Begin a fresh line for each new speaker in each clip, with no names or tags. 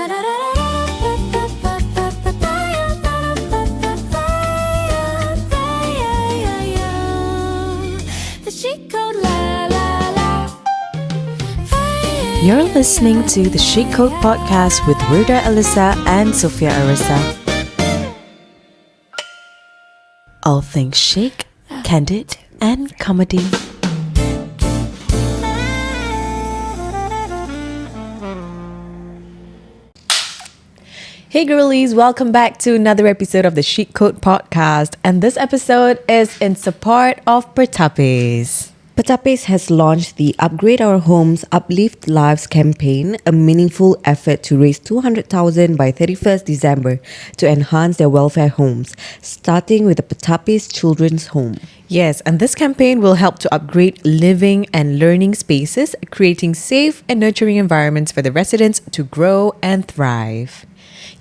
You're listening to the Chic Code Podcast with Wirda Alyssa and Sophia Arissa. All things chic, candid, and comedy. Hey girlies, welcome back to another episode of the Chic Code Podcast, and this episode is in support of Pertapis.
Pertapis has launched the Upgrade Our Homes, Uplift Lives campaign, a meaningful effort to raise 200,000 by 31st December to enhance their welfare homes, starting with the Pertapis Children's Home.
Yes, and this campaign will help to upgrade living and learning spaces, creating safe and nurturing environments for the residents to grow and thrive.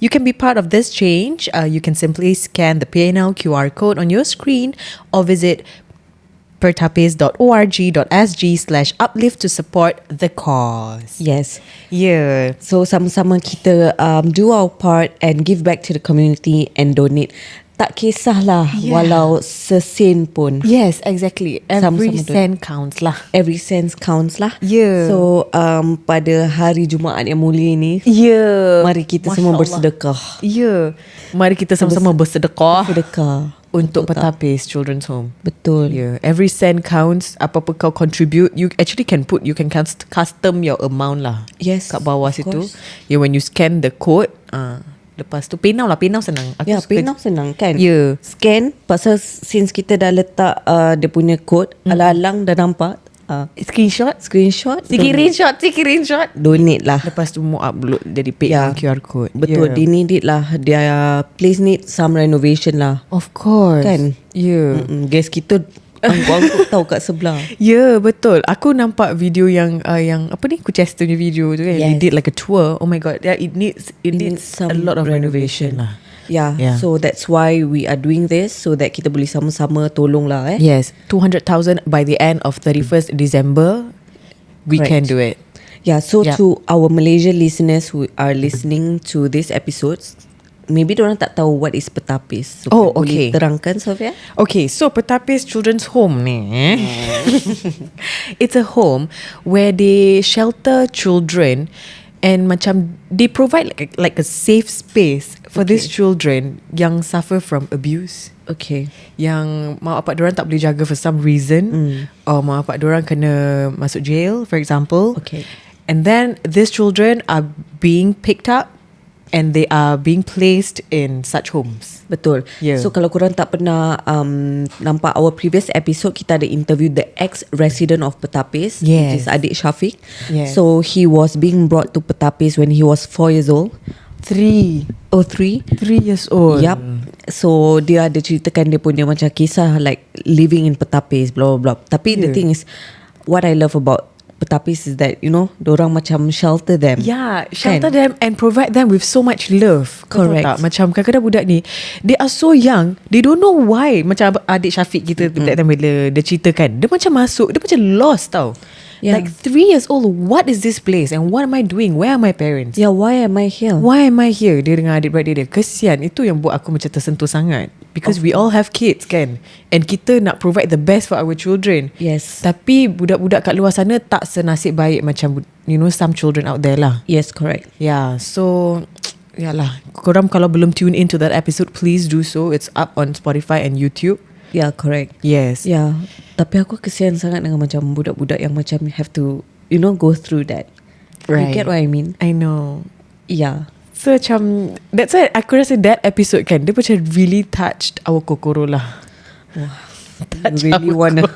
You can be part of this change. You can simply scan the PayNow QR code on your screen or visit pertapis.org.sg/uplift to support the cause.
Yes.
Yeah.
So sama-sama kita do our part and give back to the community and donate. Tak kisahlah walau sesen pun.
Yes, exactly. Every
Sama-sama
cent counts lah.
Every cent counts lah.
Yeah.
So pada hari Jumaat yang mulia ni, mari kita
Masya
semua
Allah.
bersedekah.
Mari kita sama-sama bersedekah untuk
Betul tak?
Pertapis Children's Home.
Betul.
Every cent counts. Apa-apa kau contribute, you actually can custom your amount lah.
Yes,
kat bawah
of
situ.
course.
When you scan the code, lepas tu PayNow senang.
Ya, PayNow senang kan?
Ya.
Scan, pasal since kita dah letak dia punya code, alang-alang dah nampak.
Screenshot. Screenshot.
Donate lah.
Lepas tu mau upload jadi PayNow QR code.
Betul, they need it lah. Their place need some renovation lah.
Of course.
Kan? Guys, kita angkut tahu kat sebelah.
Betul. Aku nampak video yang apa ni, Kuchester punya video tu kan. They
Yes.
did like a tour. Oh my god. Yeah, it needs
some
a lot of renovation lah.
Yeah, so that's why we are doing this, so that kita boleh sama-sama tolong lah.
Yes, 200,000 by the end of 31st December. We
Correct.
can do it.
Yeah, so to our Malaysia listeners who are listening to this episode, maybe diorang tak tahu what is Pertapis. So boleh terangkan, Sophia?
Okay, so Pertapis Children's Home ni, it's a home where they shelter children and macam they provide like a safe space for these children yang suffer from abuse.
Okay.
Yang mak bapak diorang tak boleh jaga for some reason, or mak bapak diorang kena masuk jail, for example.
Okay.
And then these children are being picked up and they are being placed in such homes.
Betul.
Yeah.
So kalau korang tak pernah nampak our previous episode, kita ada interview the ex-resident of Pertapis, which is Adik Syafiq.
Yes.
So he was being brought to Pertapis when he was 4 years old.
3 years old.
Yup. So dia ada ceritakan dia punya macam kisah like living in Pertapis, blah blah blah. Tapi the thing is, what I love about Pertapis is that, you know, dorang macam shelter them.
Yeah, shelter them and provide them with so much love. Kau tahu
Correct.
tak? Macam kadang-kadang budak ni, they are so young, they don't know why. Macam adik Syafiq kita that time bila dia ceritakan, dia macam masuk, dia macam lost tau.
Yeah.
Like 3 years old, what is this place and what am I doing? Where are my parents?
Yeah, why am I here?
Why am I here? Dia dengan adik-beradik dia. Kesian. Itu yang buat aku macam tersentuh sangat. Because we all have kids kan. And kita nak provide the best for our children.
Yes.
Tapi budak-budak kat luar sana tak senasib baik macam, you know, some children out there lah.
Yes, correct.
Yeah, so yalah, korang kalau belum tune into that episode, please do so. It's up on Spotify and YouTube.
Yeah, correct.
Yes.
Yeah. Tapi aku kesian sangat dengan macam budak-budak yang macam have to, you know, go through that.
Right.
You get what I mean?
I know.
Yeah.
So macam, that's why aku rasa that episode kan, dia macam really touched our kokoro lah.
You really want to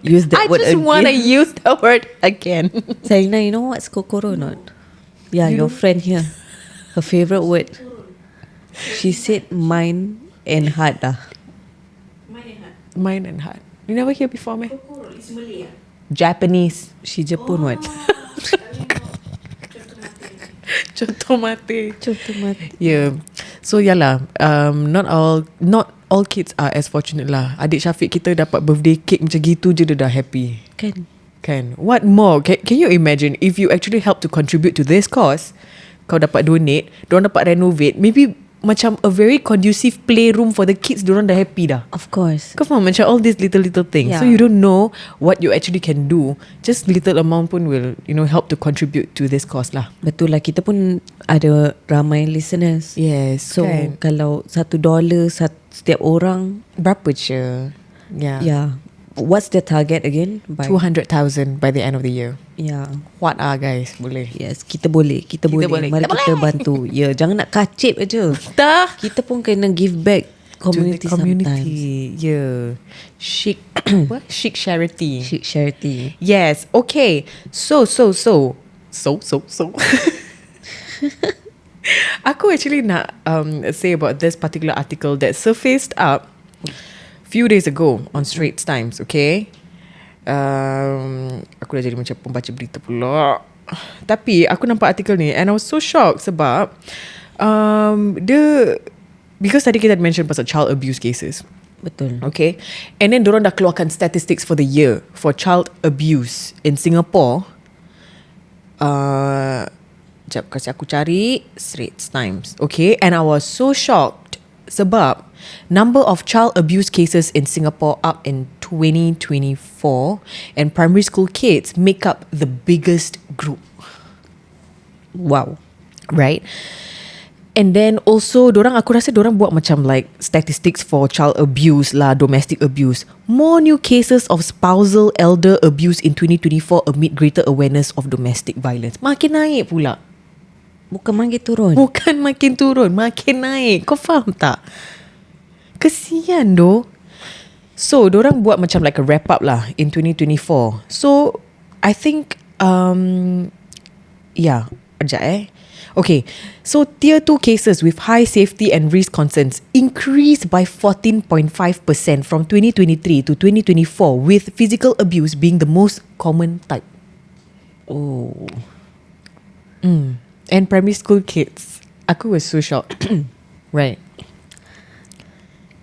use that word
I just
again?
want to use the word again.
Selina, you know what's kokoro not? Yeah, your friend here. Her favourite word. She said mind and heart lah.
Mind and heart. You never hear before me? Kokoro is Malay. Japanese.
She Jepun what?
Contoh mati.
Contoh mati.
Yeah. So yalah, not all kids are as fortunate lah. Adik Syafiq kita dapat birthday cake macam gitu je dia dah happy.
Kan?
What more? Can you imagine if you actually help to contribute to this cause? kau dapat donate, diorang dapat renovate, maybe macam a very conducive playroom for the kids, diorang dah happy dah.
Of course.
Kau faham macam all these little things. So
Yeah.
you don't know what you actually can do. Just little amount pun will help to contribute to this cause lah.
Betul lah, kita pun ada ramai listeners.
Yes.
So
kan?
kalau $1 setiap orang,
Berapa je?
yeah. What's the target again?
200,000 by the end of the year.
Yeah.
What guys? Boleh.
Yes, kita boleh.
boleh.
Mari kita bantu. Ya, jangan nak kacip aja.
Dah.
Kita pun kena give back community,
To the community.
sometimes.
Yeah. Chic. What? Chic charity.
Chic charity.
Yes. Okay. So. Aku actually nak say about this particular article that surfaced up few days ago on Straits Times. Okay. Aku dah jadi macam pembaca berita pula. Tapi aku nampak artikel ni and I was so shocked sebab because tadi kita mention pasal child abuse cases.
Betul.
Okay. And then diorang dah keluarkan statistics for the year for child abuse in Singapore. Sekejap, kasi aku cari Straits Times. Okay. And I was so shocked sebab number of child abuse cases in Singapore up in 2024 and primary school kids make up the biggest group.
Wow.
Right? And then also aku rasa dorang buat macam like statistics for child abuse lah, domestic abuse. More new cases of spousal elder abuse in 2024 amid greater awareness of domestic violence. Makin naik pula.
Bukan makin turun.
Bukan makin turun, makin naik. Kau faham tak? Kesian doh. So dorang buat macam like a wrap up lah in 2024. So I think okay, so tier 2 cases with high safety and risk concerns increased by 14.5% from 2023 to 2024, with physical abuse being the most common type.
Oh.
And primary school kids. Aku was so shocked. Right.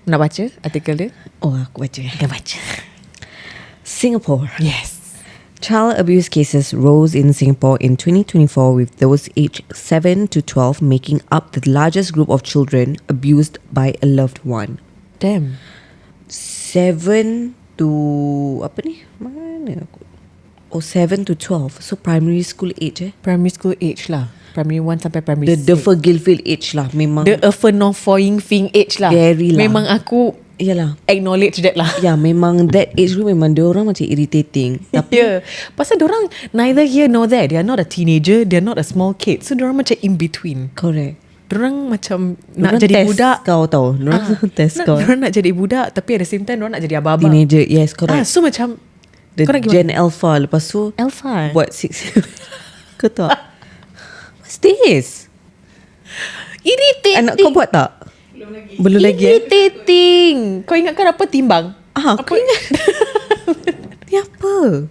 Nak baca artikel dia?
Oh, aku baca.
Dah baca.
Singapore.
Yes.
Child abuse cases rose in Singapore in 2024, with those aged 7 to 12 making up the largest group of children abused by a loved one.
Damn.
7 to apa ni? Mana aku? Oh, 7 to 12. So primary school age
Primary school age lah. Primary 1 sampai primary 6.
The Fergilfield age lah. Memang
The Afenofoying Fing age lah.
Very lah.
Memang aku
Yalah.
acknowledge that lah.
Ya, memang that age group memang dia orang macam irritating. Tapi
Yeah. Pasal diorang neither here nor there. They are not a teenager, they are not a small kid. So diorang macam in between.
correct.
Diorang macam
Diorang
nak jadi
test
budak.
kau tahu. Diorang test kau.
Diorang nak jadi budak, tapi at the same time diorang nak jadi abang-abang.
Teenager. Yes, correct.
So macam
The
kau nak
Gen Alpha. Lepas tu
Alpha.
buat 6. Kau tahu tak? What's this?
Irritating.
Anak kau buat tak? Belum lagi.
Irritating. Kau ingatkan apa timbang?
Aku ingat. Ni apa?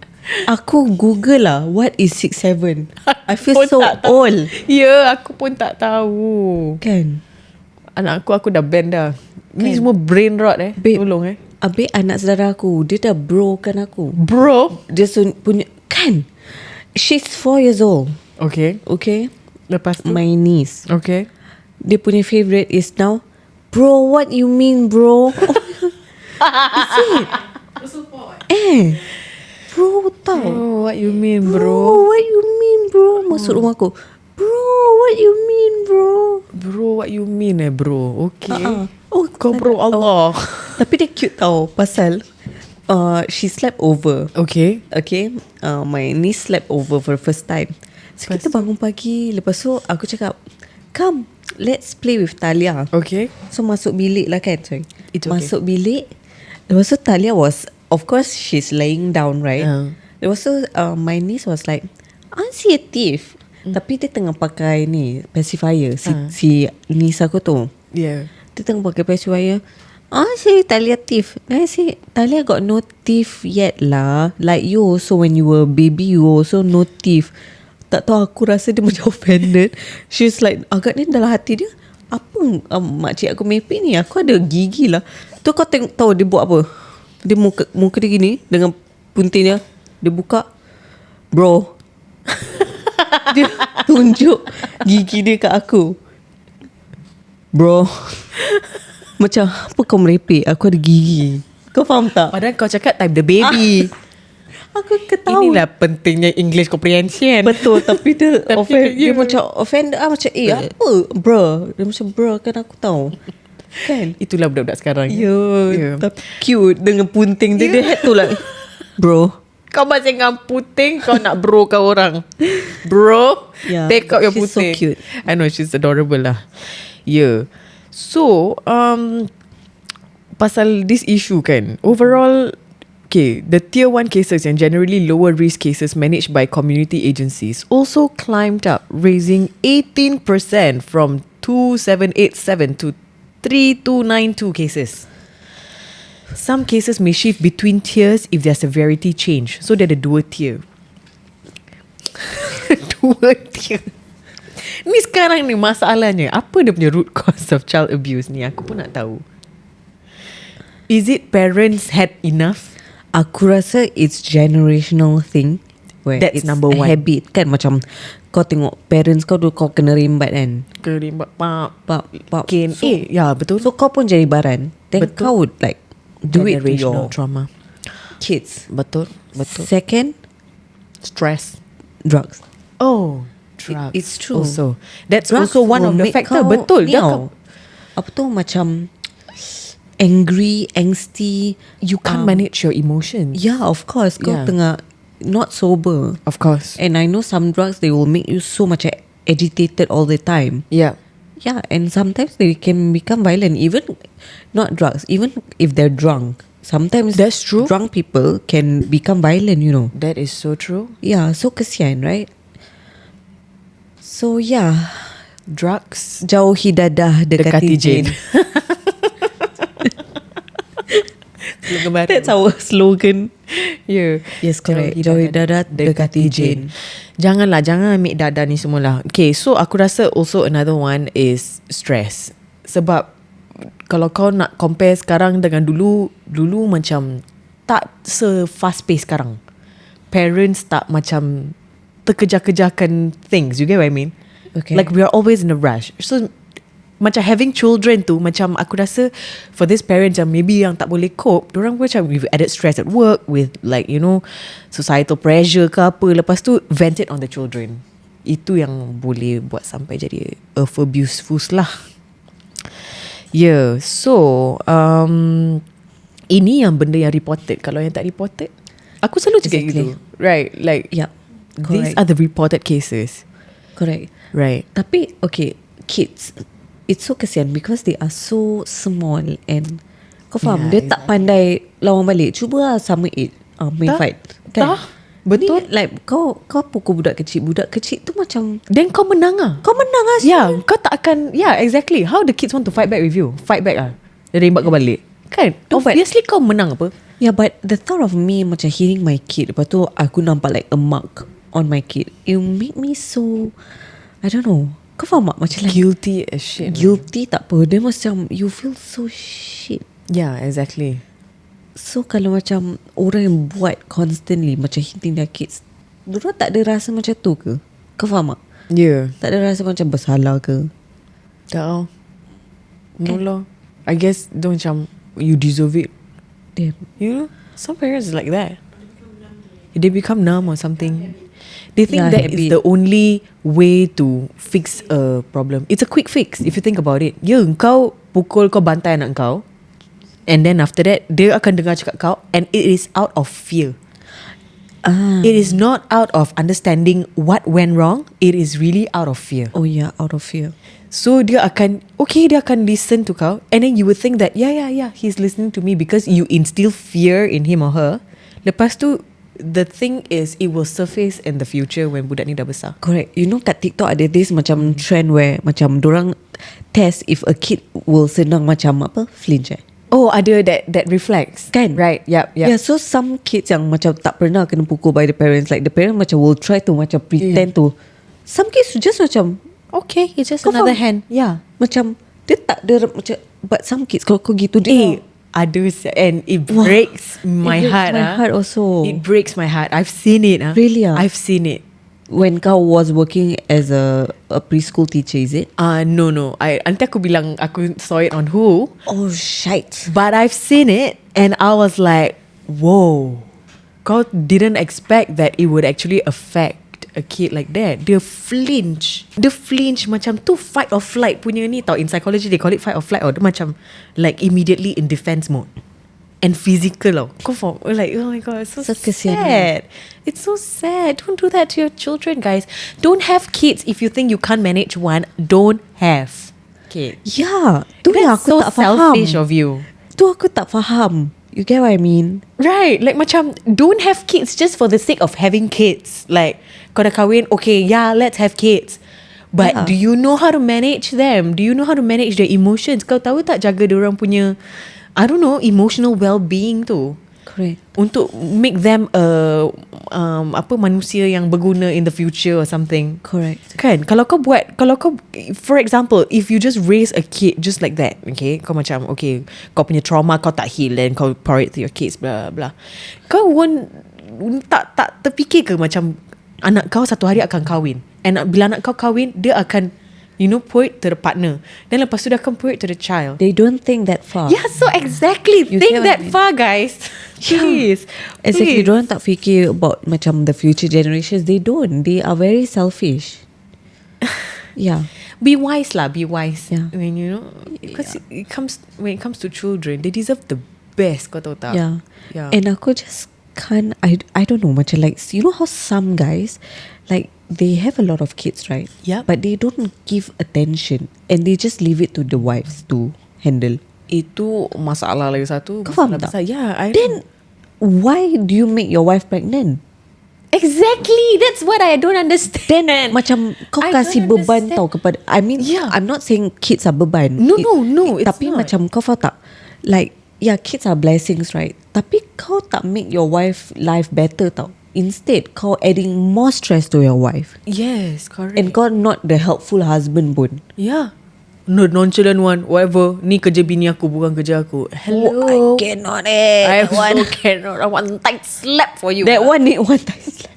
Aku Google lah. What is 6'7"? I feel
Pun
so
tak tahu.
old.
Ya, aku pun tak tahu.
Kan?
Anak aku dah band dah. Ni semua brain rot
Babe.
Tolong
Habis anak saudara aku, dia dah bro kan aku.
Bro.
Dia punya, kan? She's 4 years old.
Okay.
Okay?
Lepas tu.
My niece.
Okay.
Dia punya favourite is now, bro, what you mean, bro? Is it? Bro tau.
Oh, what you mean,
Bro,
bro?
what you mean, bro? Masuk rumah aku. Bro, what you mean, bro?
Bro, what you mean bro? Okay.
Oh,
Kau bro Allah.
Tapi dia cute tau. Pasal she slept over.
Okay.
Okay, my niece slept over for the first time. So kita bangun pagi. Lepas tu aku cakap, come, let's play with Talia.
Okay.
So masuk bilik lah kan. Sorry.
It's okay.
Masuk bilik. Lepas tu Talia was, of course she's laying down, right? Lepas tu my niece was like, I see a thief. Tapi dia tengah pakai ni pacifier. Si niece aku tu,
Yeah.
dia tengah pakai pacifier. I Talia thief. Then I say, Talia got no thief yet lah. Like you also, when you were baby, you also no thief. Tak tahu, aku rasa dia macam offended. She's like, agaknya dalam hati dia, apa makcik aku mepek ni? Aku ada gigi lah. Tu kau tengok, tahu dia buat apa? Dia muka dia gini dengan puntinya. Dia buka, bro. Dia tunjuk gigi dia kat aku. Bro, macam apa kau merepek? Aku ada gigi. Kau faham tak?
Padahal kau cakap time the baby.
Aku ketahui.
Inilah pentingnya English comprehension.
Betul. Tapi dia
Tapi
offend, dia
you-
macam offend. Macam apa bro? Dia macam bro kan aku tahu. Kan?
Itulah budak-budak sekarang.
Ya, tapi cute dengan punting dia. Dia had to like, bro.
Kau masih dengan puting, kau nak bro kau orang. Bro,
Yeah,
take out your
she's so
puting.
cute.
I know, she's adorable lah. Yeah. So, pasal this issue kan, overall, okay, the tier 1 cases and generally lower risk cases managed by community agencies also climbed up, raising 18% from 2787 to 3292 cases. Some cases may shift between tiers if their severity change. So dia ada 2 tier. 2 tier. Ni sekarang ni masalahnya, apa dia punya root cause of child abuse ni? Aku pun nak tahu. Is it parents had enough?
Aku rasa it's generational thing. Where
That's
it's
number
a
one.
habit kan. Macam kau tengok parents kau tu, kau kena rimbat kan.
Kerimbat pak.
Ken.
So, ya betul.
So kau pun jadi baran. Then
Betul.
kau would like do it to
Generational
your
trauma.
kids.
Betul.
Second,
Stress.
drugs.
Oh, drugs.
It's true.
Also, that's
Drugs
also one
will
of the
make
factor.
kau
Betul.
ni
Dia
tau, apa tu macam angry, angsty.
you can't manage your emotions.
Yeah, of course. Kau
Yeah.
tengah not sober.
Of course.
And I know some drugs, they will make you so much agitated all the time.
Yeah.
Yeah, and sometimes they can become violent. Even not drugs, even if they're drunk. Sometimes
That's true.
drunk people can become violent, you know.
That is so true.
Yeah, so kesian, right? So yeah,
Drugs.
jauhi dadah dekati jin. That's our slogan.
Yeah.
Yes, correct. Jauhi dadah dekati jin.
Jangan ambil dadah ni semua lah. Okay, so aku rasa also another one is stress. Sebab kalau kau nak compare sekarang dengan dulu macam tak se-fast pace sekarang. Parents tak macam terkejar-kejarkan things. You get what I mean?
Okay.
Like we are always in a rush. So macam having children tu, macam aku rasa for this parents yang maybe yang tak boleh cope, diorang macam with added stress at work, with like you know societal pressure ke apa, lepas tu vent it on the children. Itu yang boleh buat sampai jadi abuseful lah. Yeah. So ini yang benda yang reported. Kalau yang tak reported, aku selalu cakap
Exactly.
gitu. Right. Like
Yeah,
these
correct.
are the reported cases.
Correct.
Right.
Tapi okay, kids, it's so kesian because they are so small and kau faham,
Yeah,
dia tak pandai lawan balik. Cuba lah sama it, main
Tak.
fight.
Tak. Betul.
Ni, like kau pukul budak kecil tu macam
Then kau menang ah.
kau menang lah.
Yeah, kau tak akan. Yeah, exactly. How the kids want to fight back with you? Fight back ah. Dia rembat kau balik. Kan?
No, but-
Obviously kau menang apa?
Yeah, but the thought of me macam hitting my kid, lepas tu aku nampak like a mark on my kid, it make me so, I don't know. Kau faham tak? Macam like
Guilty as shit.
guilty tak apa. Dia macam you feel so shit.
Yeah, exactly.
So kalau macam orang yang buat constantly macam hitting their kids, diorang tak ada rasa macam tu ke? Kau faham tak?
Yeah.
Tak ada rasa macam bersalah ke?
Tak tahu. No lah. I guess dia macam you deserve it.
Damn.
You know, some parents is like that. They become numb or something. They think
Yeah,
that is
habit.
the only way to fix a problem. It's a quick fix if you think about it. Ya, kau pukul, kau bantai anak kau, and then after that dia akan dengar cakap kau, and it is out of fear. It is not out of understanding what went wrong. It is really out of fear.
Oh yeah, out of fear.
So dia akan listen to kau, and then you would think that yeah, he's listening to me because you instill fear in him or her. Lepas tu, the thing is it will surface in the future when budak ni dah besar.
Correct. You know kat TikTok ada this macam trend where macam dorang test if a kid will senang macam apa, flinch
Oh, ada that reflex.
Kan?
Right. Yep.
Yeah, so some kids yang macam tak pernah kena pukul by the parents, like the parent macam will try to macam pretend to. Some kids just macam
Okay, it's just
Kau
another
faham?
hand. Yeah.
macam dia tak ada macam, but some kids kalau kau gitu dia
Ada and it
Wah,
breaks my
it breaks
heart.
my heart also.
It breaks my heart. I've seen it.
Really, ah?
I've seen it.
When kau was working as a preschool teacher, is it?
No. Nanti aku bilang aku saw it on Who,
Oh shit.
but I've seen it and I was like, whoa. Kau didn't expect that it would actually affect a kid like that. Dia flinch macam tu fight or flight punya ni tau. In psychology they call it fight or flight, or dia macam like immediately in defense mode. And physical tau. Confirm. Like, oh my god, it's so
kesian.
sad. It's so sad. Don't do that to your children, guys. Don't have kids if you think you can't manage one. Don't have kids.
Yeah, tu yang
That's
aku
so
tak faham.
selfish of you.
Tu aku tak faham. You get what I mean?
Right. Like macam don't have kids just for the sake of having kids. Like kau dah kahwin, okay, yeah, let's have kids. But
Yeah.
do you know how to manage them? Do you know how to manage their emotions? Kau tahu tak jaga diorang punya, I don't know, emotional well-being tu,
Correct.
untuk make them manusia yang berguna in the future or something.
Correct.
Kan, kalau kau for example, if you just raise a kid just like that, okay, kau macam, okay, kau punya trauma kau tak heal, then kau pour it to your kids, blah blah, kau tak terfikir ke macam anak kau satu hari akan kahwin, and bila anak kau kahwin, dia akan, pour it to the partner, then lepas tu dia akan pour it to the child.
They don't think that far.
Yeah, so exactly.
You
Think
get what I
that
mean?
far, guys. Please.
Exactly.
Please.
Diorang tak fikir about macam the future generations. They don't. They are very selfish. Yeah.
Be wise lah. Be wise.
Yeah.
When because when it comes to children, they deserve the best. Kau tahu tak?
Yeah.
Yeah.
And aku just can't. I don't know. Macam like, you know how some guys, like, they have a lot of kids, right?
Yeah.
But they don't give attention, and they just leave it to the wives to handle.
Itu masalah lagi satu.
Kau faham
Masalah
tak?
besar. Yeah.
Then why do you make your wife pregnant?
Exactly. That's what I don't understand.
Then macam kau
I
kasih
don't
beban
understand.
tau kepada, I mean,
Yeah.
I'm not saying kids are beban.
No, it's
tapi
not.
macam kau faham tak? Like, yeah, kids are blessings, right? Tapi kau tak make your wife life better tau. Instead, kau adding more stress to your wife.
Yes, correct.
And kau not the helpful husband pun.
Yeah. No, nonchalant one. Whatever. Ni kerja bini aku, bukan kerja aku. Hello.
I cannot
I also cannot. I want tight slap for you.
That one need one tight slap.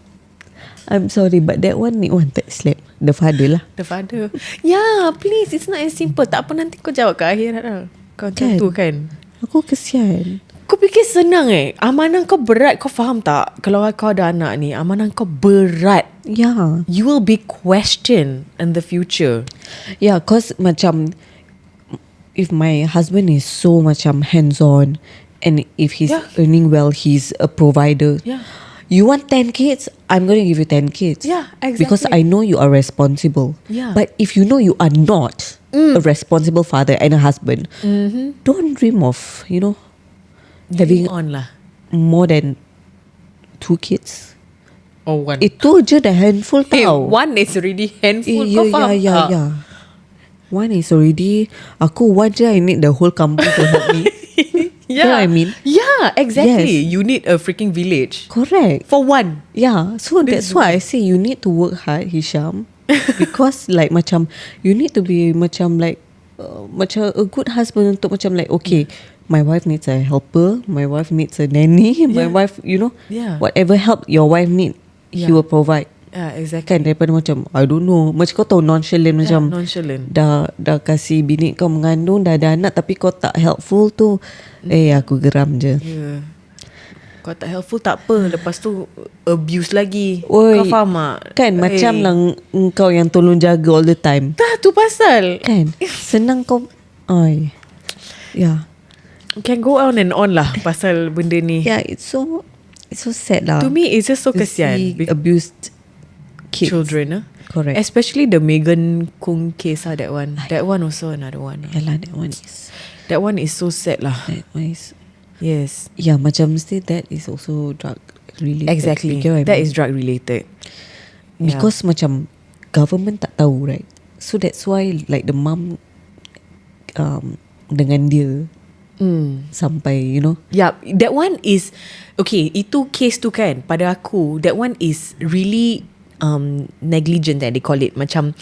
I'm sorry, but that one need one tight slap. The father lah.
The father. Yeah, please. It's not as simple. Tak apa, nanti kau jawab ke akhirat lah. Kau macam
Kan?
tu kan.
Aku kesian.
Kau fikir senang amanah kau berat. Kau faham tak? Kalau kau ada anak ni, amanah kau berat.
Yeah.
You will be questioned in the future.
Yeah, cause macam, if my husband is so macam hands-on, and if he's
Yeah.
earning well, he's a provider.
Yeah.
You want 10 kids? I'm going to give you 10 kids.
Yeah, exactly.
Because I know you are responsible.
Yeah.
But if you know you are not a responsible father and a husband, don't dream of, having
on lah.
more than 2 kids.
Or one.
Itu je dah handful tau.
One is already handful.
Yeah,
Kau faham tak?
yeah. One is already, aku one je, I need the whole kampung to help me. You
Yeah.
know what I mean?
Yeah, exactly.
Yes.
You need a freaking village.
Correct.
For one.
Yeah, so that's why I say you need to work hard, Hisham. Because like macam, you need to be macam like, macam a good husband untuk macam like, okay, my wife needs a helper, my wife needs a nanny, my
Yeah.
wife,
Yeah.
whatever help your wife need, he
Yeah.
will provide.
Yeah, exactly.
Kan daripada macam, I don't know, macam kau tahu nonchalant, macam
nonchalant.
dah kasih bini kau mengandung, dah ada anak, tapi kau tak helpful tu, aku geram je.
Yeah. Kau tak helpful tak apa. Lepas tu abuse lagi.
Oi,
Kau faham tak?
Kan macam lah kau yang tolong jaga all the time.
Dah tu pasal.
Kan senang kau. Oi. Yeah.
Can go on and on lah pasal benda ni.
Yeah, it's so sad lah.
To me, it's just so
to
kesian.
see abused kids.
Children.
Correct.
Especially the Megan Kung case that one. That one also another one.
Yalah,
That one is so sad lah.
that one is.
Yes.
Yeah, macam mesti that is also drug related.
Exactly.
You get what I
That
mean?
is drug related.
Because macam government tak tahu, right? So that's why like the mum dengan dia sampai
Yeah, that one is okay. Itu case tu kan, pada aku that one is really negligent they call it. Macam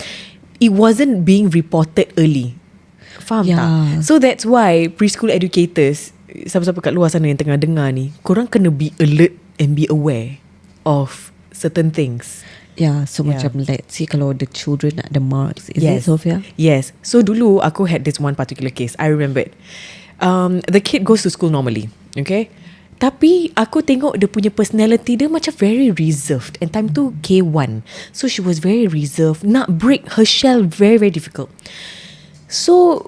it wasn't being reported early. Faham
Yeah.
tak? So that's why preschool educators, siapa-siapa kat luar sana yang tengah dengar ni, korang kena be alert and be aware of certain things.
Yeah, so
Yeah.
macam let's see kalau the children ada marks. Is
Yes.
it, Sophia?
Yes. So dulu aku had this one particular case. I remember it. The kid goes to school normally. Okay. Tapi aku tengok dia punya personality dia macam very reserved. And time tu K1. So she was very reserved. Nak break her shell very very difficult. So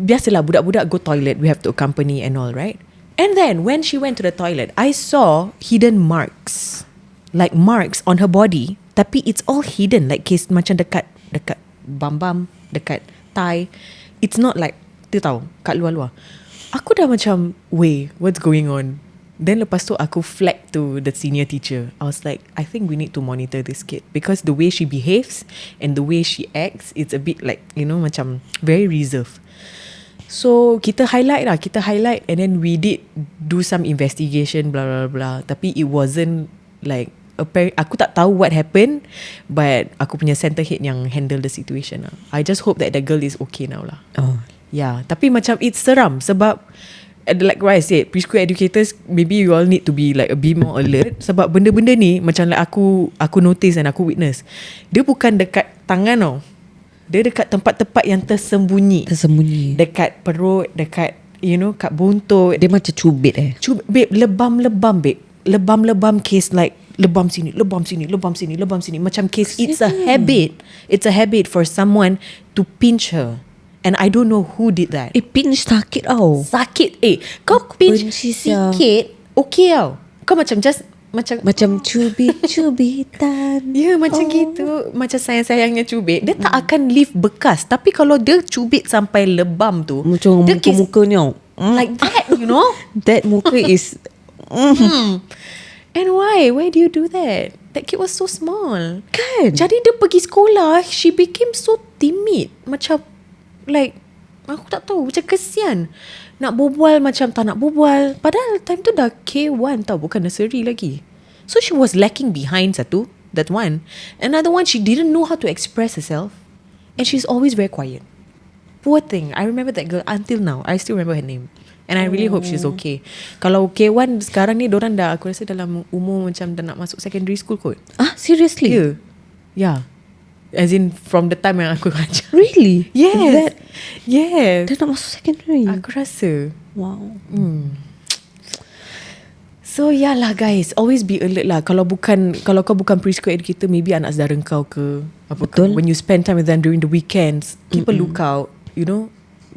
biasalah budak-budak go toilet, we have to accompany and all, right? And then when she went to the toilet, I saw hidden marks. Like marks on her body, tapi it's all hidden, like case macam dekat bam-bam, dekat thigh. It's not like, tu tahu, kat luar-luar. Aku dah macam, wait, what's going on? Then lepas tu aku flag to the senior teacher. I was like, I think we need to monitor this kid because the way she behaves and the way she acts, it's a bit like, you know, macam very reserved. So kita highlight and then we did do some investigation blah blah blah. Tapi it wasn't like aku tak tahu what happened, but aku punya center head yang handle the situation lah. I just hope that the girl is okay now lah.
Oh.
Yeah, tapi macam it's seram sebab like what I said, preschool educators maybe you all need to be like a bit more alert sebab benda-benda ni macam like aku notice and aku witness. Dia bukan dekat tangan tau. Dia dekat tempat-tempat yang tersembunyi. Dekat perut, dekat you know, kat buntut.
Dia macam cubit
Babe, lebam-lebam babe. Lebam-lebam case like lebam sini. Macam case it's a habit. It's a habit for someone to pinch her. And I don't know who did that.
Pinch sakit tau.
Sakit. Kau pinch sikit okay tau. Kau macam just
Macam cubit-cubitan.
Ya, macam gitu. Macam sayang-sayangnya cubit. Dia tak akan leave bekas. Tapi kalau dia cubit sampai lebam tu,
macam muka-mukanya
like that, you know.
That muka is
And why do you do that? That kid was so small.
Kan?
Jadi dia pergi sekolah, she became so timid. Macam like, aku tak tahu, macam kesian. Nak berbual macam tak nak berbual. Padahal time tu dah K1 tau, bukan nursery lagi. So she was lacking behind satu. That one. Another one, she didn't know how to express herself. And she's always very quiet. Poor thing. I remember that girl until now. I still remember her name. And I really hope she's okay. Kalau K1 sekarang ni, dorang dah, aku rasa dalam umur macam dah nak masuk secondary school kot.
Seriously?
Yeah. As in from the time yang aku ajar.
Really?
Yes. Yes.
Dia nak masuk secondary?
Aku rasa.
Wow.
So yeah lah guys, always be alert lah. Kalau kau bukan preschool educator, maybe anak saudara kau ke apa ke. When you spend time with them during the weekends, keep a lookout, you know.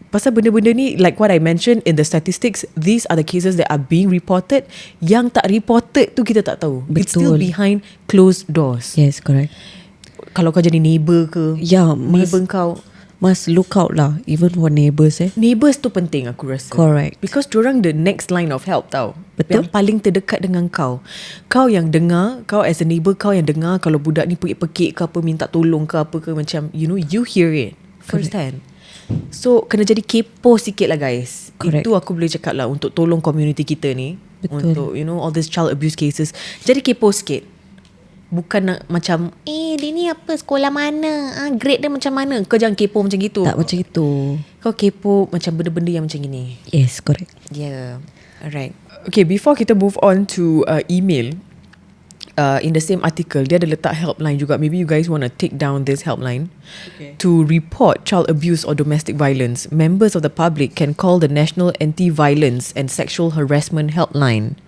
Pasal benda-benda ni, like what I mentioned in the statistics, these are the cases that are being reported. Yang tak reported tu kita tak tahu.
Betul.
It's still behind closed doors.
Yes, correct.
Kalau kau jadi neighbour ke, neighbour kau
must look out lah, even for neighbours.
Neighbours tu penting aku rasa.
Correct.
Because diorang the next line of help tau.
Betul.
Yang paling terdekat dengan kau. Kau yang dengar, kau as a neighbour, kau yang dengar kalau budak ni pekik-pekik ke apa, minta tolong ke apa ke, macam you know, you hear it first hand. So kena jadi kepo sikit lah guys.
Correct.
Itu aku boleh cakap lah untuk tolong community kita ni.
Betul.
Untuk you know all these child abuse cases. Jadi kepo sikit. Bukan nak macam dia ni apa, sekolah mana, grade dia macam mana. Kau jangan kepo macam gitu.
Tak macam itu.
Kau kepo macam benda-benda yang macam gini.
Yes, correct.
Yeah. Alright. Okay, before kita move on to email, in the same article, dia ada letak helpline juga. Maybe you guys want to take down this helpline. Okay. To report child abuse or domestic violence, members of the public can call the National Anti-Violence and Sexual Harassment Helpline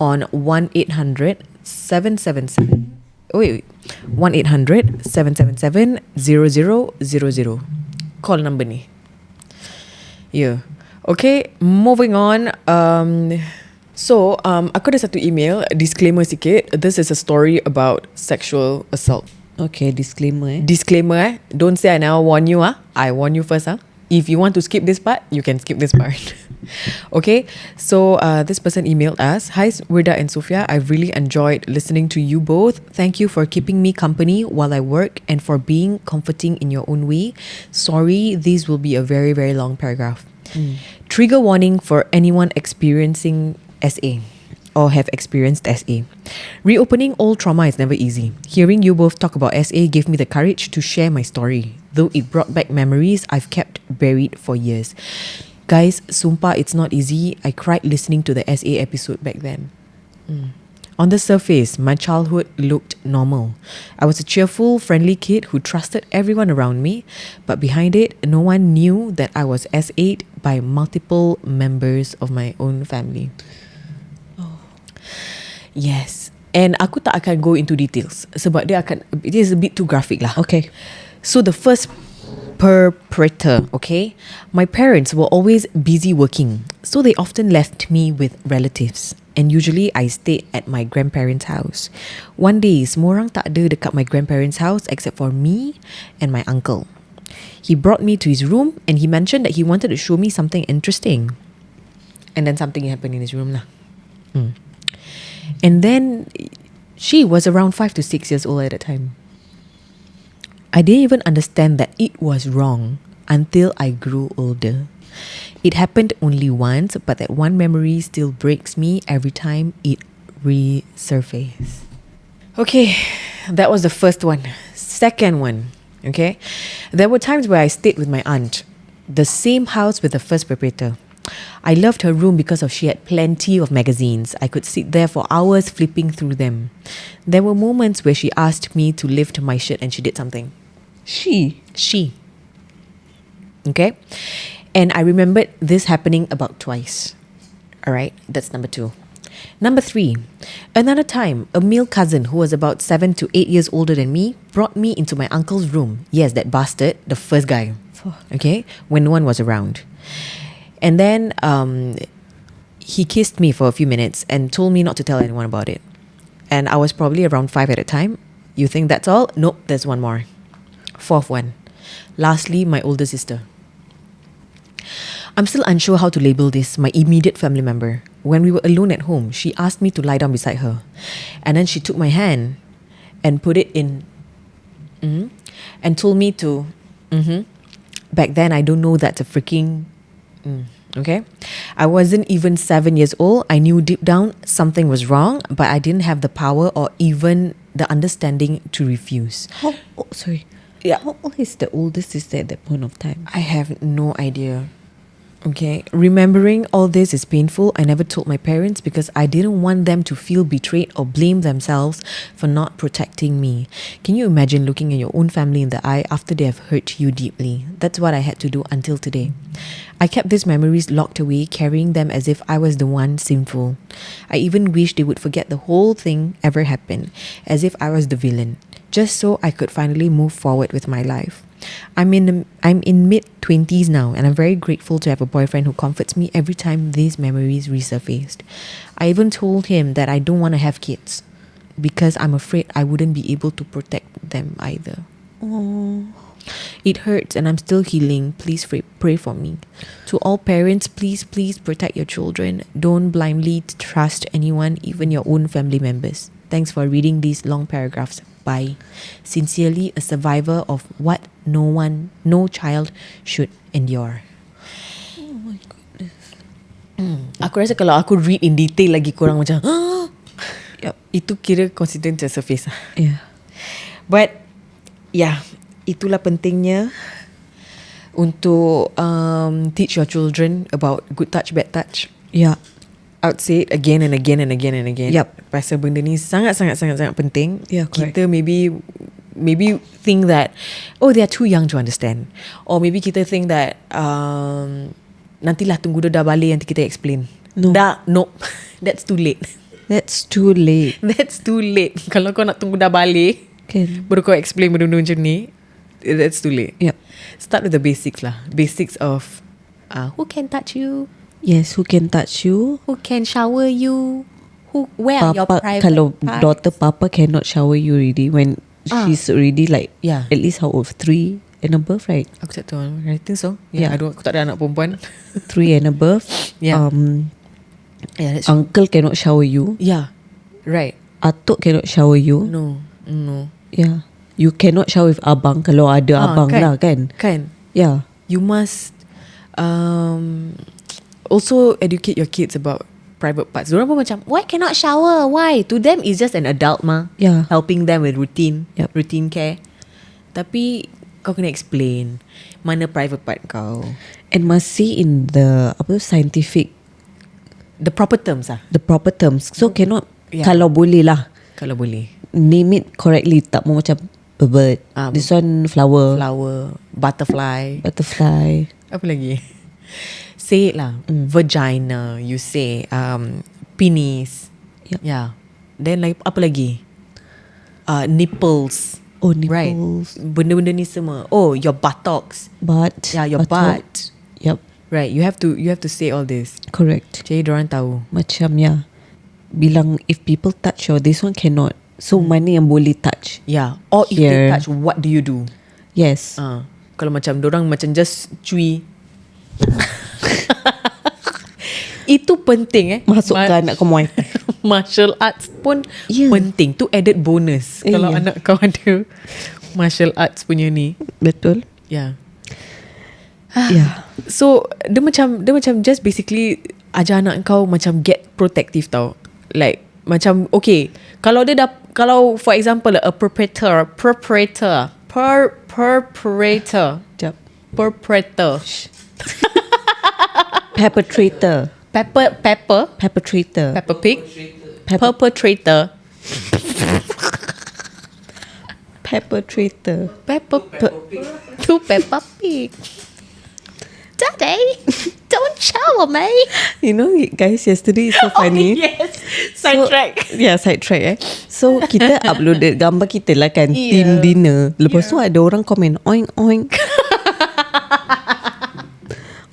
on 1-800-777 1-800-777-0000. Call number ni. Yeah. Okay, moving on. So, aku ada satu email, disclaimer sikit. This is a story about sexual assault.
Okay, disclaimer.
Disclaimer. Don't say I never warn you. I warn you first. If you want to skip this part, you can skip this part. Okay, so this person emailed us. Hi Wirda and Sophia, I've really enjoyed listening to you both. Thank you for keeping me company while I work and for being comforting in your own way. Sorry, these will be a very, very long paragraph. Trigger warning for anyone experiencing SA or have experienced SA. Reopening old trauma is never easy. Hearing you both talk about SA gave me the courage to share my story, though it brought back memories I've kept buried for years. Guys, sumpah, it's not easy. I cried listening to the SA episode back then. On the surface, my childhood looked normal. I was a cheerful, friendly kid who trusted everyone around me, but behind it, no one knew that I was S8 by multiple members of my own family. Yes. And aku tak akan go into details sebab it is a bit too graphic lah.
Okay.
So the first perpetrator, okay? My parents were always busy working, so they often left me with relatives. And usually I stayed at my grandparents' house. One day, semua orang tak ada dekat my grandparents' house except for me and my uncle. He brought me to his room and he mentioned that he wanted to show me something interesting. And then something happened in his room lah. And then she was around 5 to 6 years old at that time. I didn't even understand that it was wrong until I grew older. It happened only once, but that one memory still breaks me every time it resurfaces. Okay, that was the first one. Second one, okay? There were times where I stayed with my aunt, the same house with the first perpetrator. I loved her room because she had plenty of magazines. I could sit there for hours flipping through them. There were moments where she asked me to lift my shirt and she did something. She. Okay? And I remembered this happening about twice. Alright, that's number 2. Number 3. Another time, a male cousin who was about 7 to 8 years older than me brought me into my uncle's room. Yes, that bastard, the first guy. Okay? When no one was around. And then he kissed me for a few minutes and told me not to tell anyone about it. And I was probably around 5 at the time. You think that's all? Nope, there's one more. Fourth one. Lastly, my older sister. I'm still unsure how to label this, my immediate family member. When we were alone at home, she asked me to lie down beside her. And then she took my hand and put it in and told me to Back then, I don't know that's a freaking okay? I wasn't even 7 years old. I knew deep down something was wrong, but I didn't have the power or even the understanding to refuse.
Yeah. How old is the oldest sister at that point of time?
I have no idea. Okay, remembering all this is painful. I never told my parents because I didn't want them to feel betrayed or blame themselves for not protecting me. Can you imagine looking at your own family in the eye after they have hurt you deeply? That's what I had to do until today. I kept these memories locked away, carrying them as if I was the one sinful. I even wished they would forget the whole thing ever happened, as if I was the villain, just so I could finally move forward with my life. I'm in mid-20s now, and I'm very grateful to have a boyfriend who comforts me every time these memories resurfaced. I even told him that I don't want to have kids because I'm afraid I wouldn't be able to protect them either.
Oh.
It hurts and I'm still healing. Please pray for me. To all parents, please protect your children. Don't blindly trust anyone, even your own family members. Thanks for reading these long paragraphs. Bye. Sincerely, a survivor of what no child should endure.
Oh my goodness.
Aku rasa kalau aku read in detail lagi korang macam
Yep.
itu kira considered the surface.
Yeah.
But yeah, itulah pentingnya untuk teach your children about good touch, bad touch.
Yeah.
I would say it again and again and again and again.
Yep.
Pasal benda ni sangat penting.
Yeah, correct.
Kita maybe think that they are too young to understand, or maybe kita think that nantilah tunggu dia dah balik nanti kita explain. Nope. That's too late.
That's too late.
That's too late. Kalau kau nak tunggu dah balik baru kau explain benda-benda macam ni, that's too late.
Yep.
Start with the basics lah. Basics of who can touch you,
yes, who can touch you,
who can shower you, where are your private
kalau
parts?
daughter Papa cannot shower you already when she's already like
Yeah.
at least how old, 3 and above, right?
Aku tak tahu. I think so. Yeah. Aku tak ada anak perempuan.
3 and above.
Yeah. Yeah, that's
Uncle cannot shower you.
yeah. Right.
Atuk cannot shower you.
No.
Yeah. You cannot shower with abang kalau ada abang
kan?
lah kan.
Kan?
Yeah.
You must also educate your kids about private parts. Diorang pun macam, why cannot shower? Why? To them, it's just an adult mah.
Yeah.
Helping them with routine.
Yep.
Routine care. Tapi kau kena explain mana private part kau.
And must see in the scientific,
The proper terms ah.
the proper terms. So cannot Kalau boleh lah,
Kalau boleh.
name it correctly. Tak mau macam a bird. This one flower.
Flower, butterfly.
Butterfly.
Apa lagi? Say it lah. Vagina. You say penis.
Yep.
Yeah. Then like apa lagi? Nipples.
Oh,
Right.
nipples.
Benda-benda ni semua. Oh, your buttocks.
Butt.
Yeah, your
buttock.
butt.
Yep.
Right. You have to say all this.
Correct.
Jadi diorang tahu.
Macam bilang if people touch this one cannot. So mana yang boleh touch?
Yeah. Or if they
Here.
touch, what do you do?
Yes.
Kalau macam dorang macam just cui. Itu penting
Masukkan anak ke Muay Thai.
Martial arts pun
Yeah.
penting. Tu added bonus kalau
Yeah.
anak kau ada martial arts punya ni.
Betul.
Yeah.
Yeah.
So dia macam just basically ajar anak kau macam get protective tau. Like macam okay, kalau kalau for example a perpetrator
Jap.
perpetrator
Perpetrator.
Perpetrator Peppa Pig perpetrator
Perpetrator.
to Peppa Pig. Daddy, don't shower me.
You know guys, yesterday is so funny.
Yes, sidetrack.
Sidetrack So kita uploaded gambar kita lah kan, team dinner. Lepas tu ada orang komen oink oink.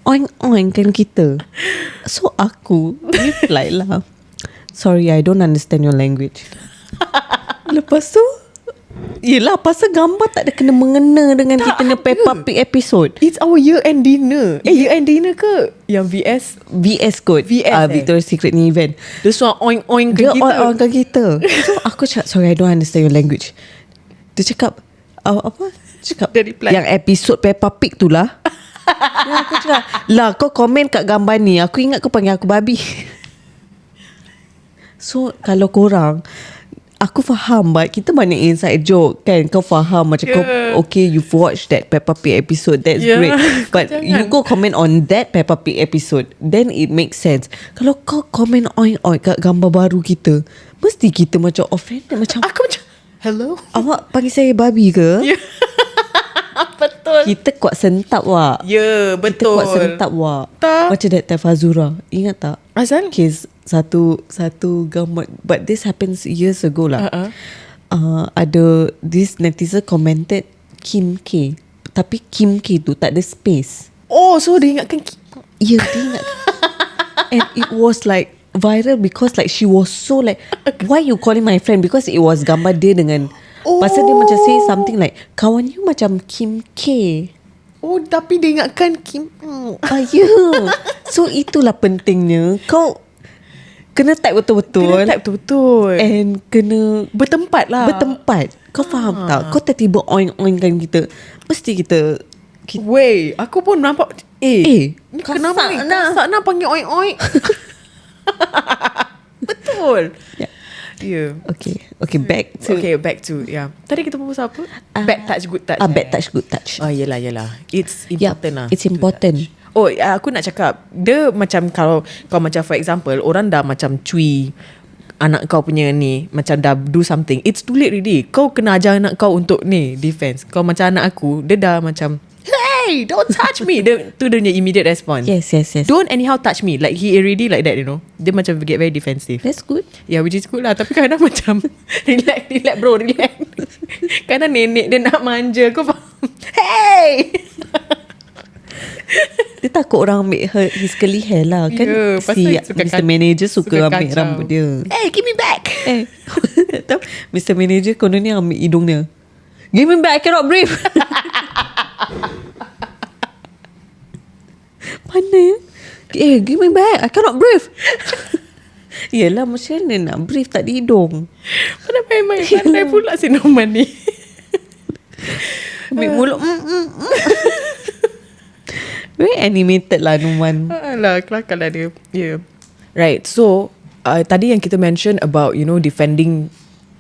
Oink oink kan kita. So aku reply lah, sorry, I don't understand your language. Lepas tu yelah, pasal gambar tak ada kena mengena dengan
Tak
kita punya
ada.
Peppa Pig episode.
It's our year-end dinner. Year-end dinner ke? Yang
VS kot.
VS
Victoria's Secret ni event.
Dia suruh oink-oink ke
Dia
kita.
on kan kita. So aku cakap, sorry, I don't understand your language. Dia cakap apa? Cakap
Dia reply,
yang episod Peppa Pig tu lah. Yang aku cakap, lah kau komen kat gambar ni, aku ingat kau panggil aku babi. So kalau korang, aku faham, but kita banyak inside joke kan. Kau faham macam kau, okay, you've watched that Peppa Pig episode, that's
Yeah.
great. But
Jangan.
you go comment on that Peppa Pig episode, then it makes sense. Kalau kau komen oink-oink kat gambar baru kita, mesti kita macam offended. Macam,
Aku macam, hello?
awak panggil saya babi ke?
Ya. Betul.
Kita kuat sentap wak.
Ya,
Kita
betul.
kuat sentap wak.
Tak.
Macam that time Fazura, ingat tak?
Asal?
Kes satu gambar, but this happens years ago lah. Ada this netizen commented Kim K, tapi Kim K tu tak ada space.
Oh, so dia ingatkan
Ya, dia ingat. And it was like viral because like she was so like, why you calling my friend? Because it was gambar dia dengan, pasal dia macam say something like, kawan you macam Kim K.
Oh, tapi dia ingatkan Kim.
Ya. So itulah pentingnya kau kena type betul-betul.
Kena type betul-betul.
And kena
Bertempat lah.
bertempat. Kau faham tak? Kau tiba-tiba oink-oink-kan kita, mesti kita
Weh, aku pun nampak. Ni kenapa ni?
kasar nak.
Kasar nak panggil oink-oink. Betul.
Ya.
Yeah.
Okay, back to
yeah. Tadi kita berbual apa? Bad touch, good touch.
bad touch, good touch.
Oh, yelah. It's important lah.
It's important.
Oh, aku nak cakap, dia macam kalau macam for example, orang dah macam cui anak kau punya ni, macam dah do something, it's too late already. Kau kena ajar anak kau untuk ni defense. Kau macam anak aku, dia dah macam, hey, don't touch me. Tu dia punya immediate response.
Yes.
Don't anyhow touch me. Like he already like that, you know. Dia macam get very defensive.
That's good.
Yeah, which is good lah. Tapi kadang macam relax bro, relax. Kadang nenek dia nak manja. Kau faham? Hey!
Dia takut orang ambil his curly hair lah kan.
Ya,
Si
pasal suka
Mr. Manager suka ambil
kacau.
rambut dia.
Hey, give me back.
Tahu Mr. Manager kononnya ambil hidung dia. Give me back, I cannot breathe. Mana? Give me back, I cannot breathe. Yelah, macam mana nak breathe tak di hidung.
Mana main-main pandai pula si Norman ni.
Ambil mulut. Very animated lah Numan.
Alah, kelakar lah dia. Yeah. Right, so tadi yang kita mention about, you know, defending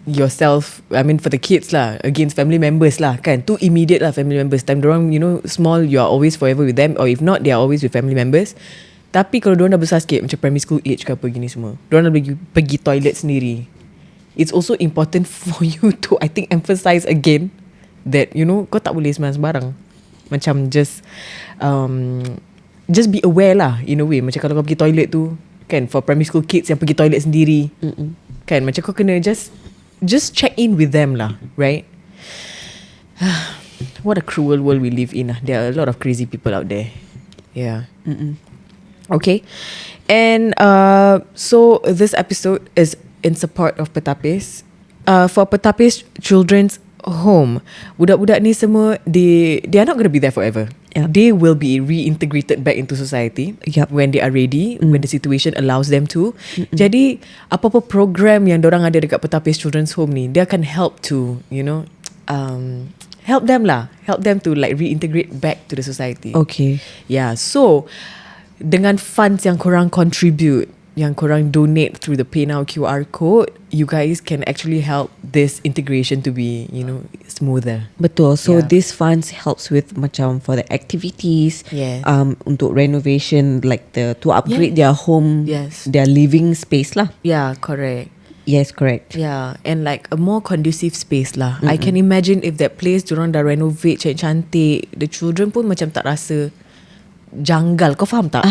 yourself, I mean for the kids lah, against family members lah kan. Tu immediate lah family members. Time dorang, you know, small, you are always forever with them. Or if not, they are always with family members. Tapi kalau diorang dah besar sikit, macam primary school age ke apa gini semua, diorang dah pergi toilet sendiri, it's also important for you to, I think, emphasize again that, you know, kau tak boleh sembarang. Macam just be aware lah, in a way. Macam kalau kau pergi toilet tu, kan, for primary school kids yang pergi toilet sendiri, kan, macam kau kena just check in with them lah, right? What a cruel world we live in. There are a lot of crazy people out there. Yeah. Okay. And so this episode is in support of Pertapis. For Pertapis Children's Home, budak-budak ni semua, they are not going to be there forever.
Yeah.
They will be reintegrated back into society when they are ready, when the situation allows them to. Jadi apa-apa program yang dorang ada dekat Pertapis Children's Home ni, dia akan help to, you know, help them to like reintegrate back to the society.
Okay.
Yeah. So dengan funds yang korang contribute, yang korang donate through the PayNow QR code, you guys can actually help this integration to be, you know, smoother.
Betul. So this funds helps with macam for the activities,
Yes.
Untuk renovation, like to upgrade their home, their living space lah.
Yeah, correct.
Yes, correct.
Yeah, and like a more conducive space lah. I can imagine if that place diorang dah renovate cantik, the children pun macam tak rasa janggal. Kau faham tak?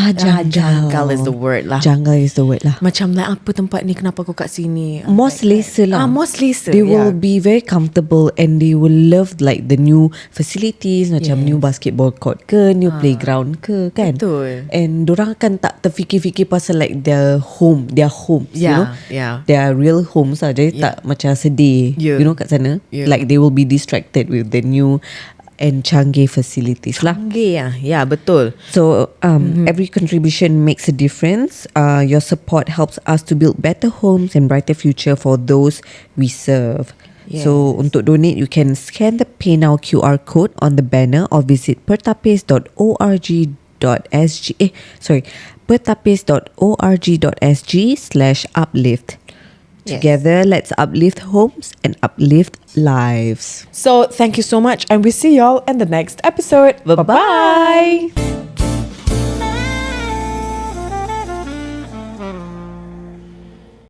Janggal is the word lah.
Janggal is the word lah.
Macam like, apa tempat ni, kenapa aku kat sini?
More selesa lah.
More selesa.
They will be very comfortable and they will love like the new facilities, macam new basketball court ke, new playground ke, kan?
Betul.
And dorang akan tak terfikir-fikir pasal like their homes, you know? Their real homes lah. Jadi tak macam sedih, you know, kat sana. Like they will be distracted with the new and canggih facilities lah.
Yeah, betul.
So every contribution makes a difference. Your support helps us to build better homes and brighter future for those we serve.
Yes.
So untuk donate, you can scan the PayNow QR code on the banner or visit pertapis.org.sg. pertapis.org.sg/uplift. Together, let's uplift homes and uplift lives.
So thank you so much, and we see y'all in the next episode. Bye-bye.